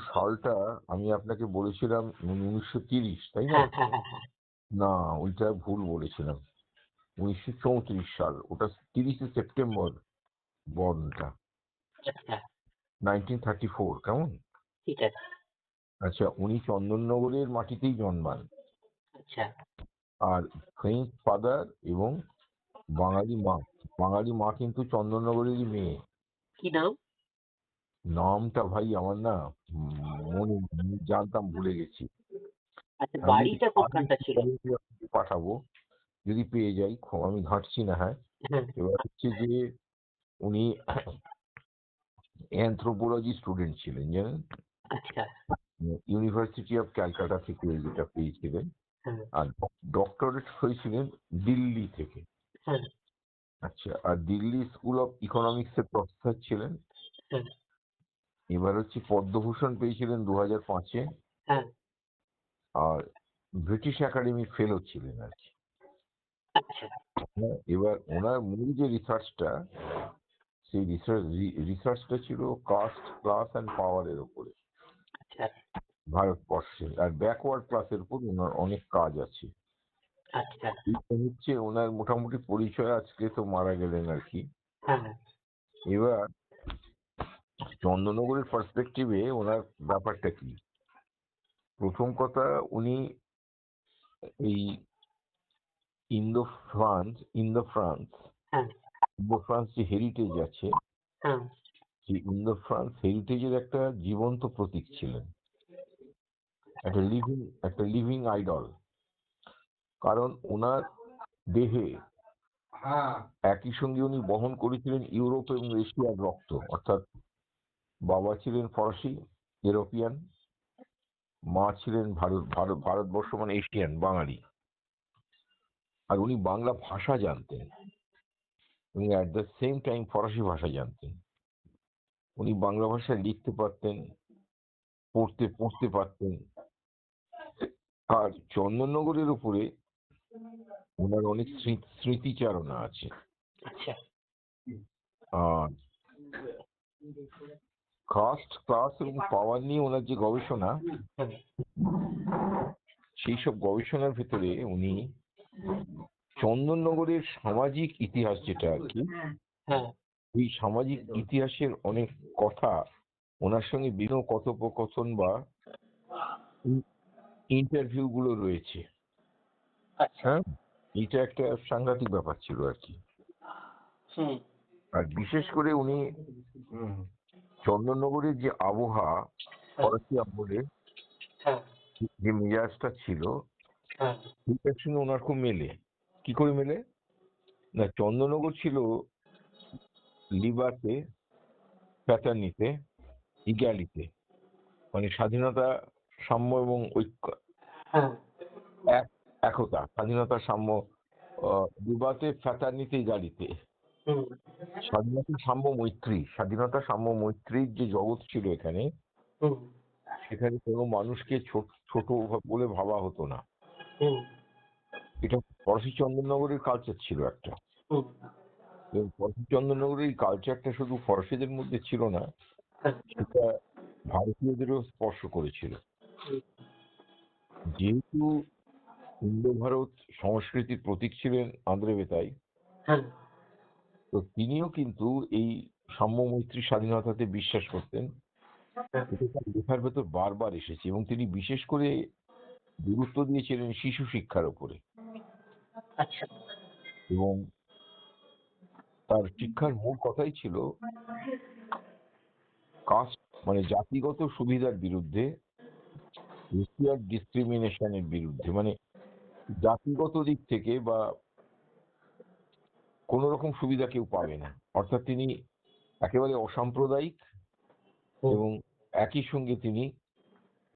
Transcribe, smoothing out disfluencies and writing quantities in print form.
সালটা আমি আপনাকে বলেছিলাম 1930, তাই না? হ্যাঁ, হ্যাঁ, হ্যাঁ, হ্যাঁ। না, ওইটা ভুল বলেছিলাম। 1934 সাল, ওটা 30শে সেপ্টেম্বর বর্নটা। আচ্ছা, 1934, কেমন? ঠিক আছে। আচ্ছা, উনি চন্দননগরের মাটিতেই জন্মান। আচ্ছা, আর ফ্রেঞ্চ ফাদার এবং বাঙালি মা। বাঙালি মা কিন্তু চন্দননগরেরই মেয়ে। কি নাম? নামটা ভাই আমার না মনে নেই, জানতাম, ভুলে গেছি। আচ্ছা, আমি যদি বাড়িটা পারি কোনখানটা ছিল? তাহলে আপনাকে পাঠাবো, যদি পেয়ে যাই। আমি ঘাঁটছি না, হ্যাঁ। হ্যাঁ, এবার হচ্ছে যে উনি অ্যানথ্রোপোলজি স্টুডেন্ট ছিলেন, জানেন? আচ্ছা, ইউনিভার্সিটি অফ ক্যালকাটা থেকে যেটা পেয়েছিলেন। হ্যাঁ, আর ডক্টরেট হয়েছিলেন দিল্লি থেকে। হ্যাঁ, আচ্ছা, আর দিল্লি স্কুল অফ ইকোনমিক্সের প্রফেসর ছিলেন। হ্যাঁ, এবার হচ্ছে পদ্মভূষণ পেয়েছিলেন 2005-এ। হ্যাঁ, আর ব্রিটিশ একাডেমি ফেলো ছিলেন আর কি। আচ্ছা, হ্যাঁ, এবার ওনার মূল যে রিসার্চটা, সেই রিসার্চটা ছিল কাস্ট, ক্লাস অ্যান্ড পাওয়ারের উপরে আচ্ছা, ভারতবর্ষে। আর ব্যাকওয়ার্ড ক্লাসের উপর ওনার অনেক কাজ আছে। আচ্ছা, এইটা হচ্ছে ওনার মোটামুটি পরিচয়। আজকে তো মারা গেলেন আর কি। হ্যাঁ, এবার চন্দননগরের পার্সপেক্টিভে ওনার ব্যাপারটা কি? প্রথম কথা, উনি এই ইন্দো ফ্রান্স ইন্দো ফ্রান্স হ্যাঁ, ইন্দো ফ্রান্স যে হেরিটেজ আছে, হ্যাঁ, সেই ইন্দো ফ্রান্স হেরিটেজের একটা জীবন্ত প্রতীক ছিলেন, একটা লিভিং আইডল। কারণ ওনার দেহে একই সঙ্গে উনি বহন করেছিলেন ইউরোপ এবং এশিয়ার রক্ত। অর্থাৎ বাবা ছিলেন ফরাসি, ইউরোপিয়ান, মা ছিলেন ভারতবর্ষ মানে এশিয়ান, বাঙালি। আর উনি বাংলা ভাষা জানতেন এবং অ্যাট দ্য সেম টাইম ফরাসি ভাষা জানতেন। উনি বাংলা ভাষায় লিখতে পারতেন, পড়তে পারতেন। আর চন্দননগরের উপরে ওনার অনেক স্মৃতিচারণা আছে। আচ্ছা, আর কাস্ট, ক্লাস এবং পাওয়ার নিয়ে ওনার যে গবেষণা, হ্যাঁ, সেই সব গবেষণার ভেতরে উনি চন্দননগরের সামাজিক ইতিহাস যেটা আর কি, হ্যাঁ, এই সামাজিক ইতিহাসের অনেক কথা ওনার সঙ্গে বিভিন্ন কথোপকথন বা ইন্টারভিউ গুলো রয়েছে। আচ্ছা, হ্যাঁ, এটা একটা সাংঘাতিক ব্যাপার ছিল আর কি। হুম, আর বিশেষ করে উনি চন্দননগরের যে আবহাওয়া, হ্যাঁ, ফরাসি আমলে হ্যাঁ, যে মেজাজটা ছিল, হ্যাঁ, সেটার সঙ্গে ওনার খুব মেলে। কি করে মেলে? না, চন্দননগর ছিল লিবার্টে, ফ্র্যাটার্নিতে, ইগ্যালিতে, মানে স্বাধীনতা, সাম্য এবং ঐক্য, হ্যাঁ, এক একতা, স্বাধীনতা, সাম্য, লিবার্টে, ফ্র্যাটার্নিতে, ইগ্যালিতে। হুম, স্বাধীনতা, সাম্য, মৈত্রীর যে জগৎ ছিল এখানে, হুম, সেখানে কোনো মানুষকে ছোট বলে ভাবা হতো না। হুম, এটা ফরাসি চন্দননগরের কালচার ছিল একটা। হুম, এবং ফরাসি চন্দননগরের এই কালচারটা শুধু ফরাসিদের মধ্যে ছিল না, হ্যাঁ, সেটা ভারতীয়দেরও স্পর্শ করেছিল। যেহেতু ইন্দো ভারত সংস্কৃতির প্রতীক ছিলেন আন্দ্রে বেতাই, হ্যাঁ, তো তিনিও কিন্তু এই সাম্য, মৈত্রী, স্বাধীনতাতে বিশ্বাস করতেন। হ্যাঁ, এটা তার লেখার ভেতর বারবার এসেছে এবং তিনি বিশেষ করে গুরুত্ব দিয়েছিলেন শিশু শিক্ষার উপরে। আচ্ছা, এবং তার শিক্ষার মূল কথাই ছিল কাস্ট, মানে জাতিগত সুবিধার বিরুদ্ধে, রেসিয়াল ডিসক্রিমিনেশনের বিরুদ্ধে। মানে জাতিগত দিক থেকে বা কোন রকম সুবিধা কেউ পাবে না। অর্থাৎ তিনি একেবারে অসাম্প্রদায়িক হুম, এবং একই সঙ্গে তিনি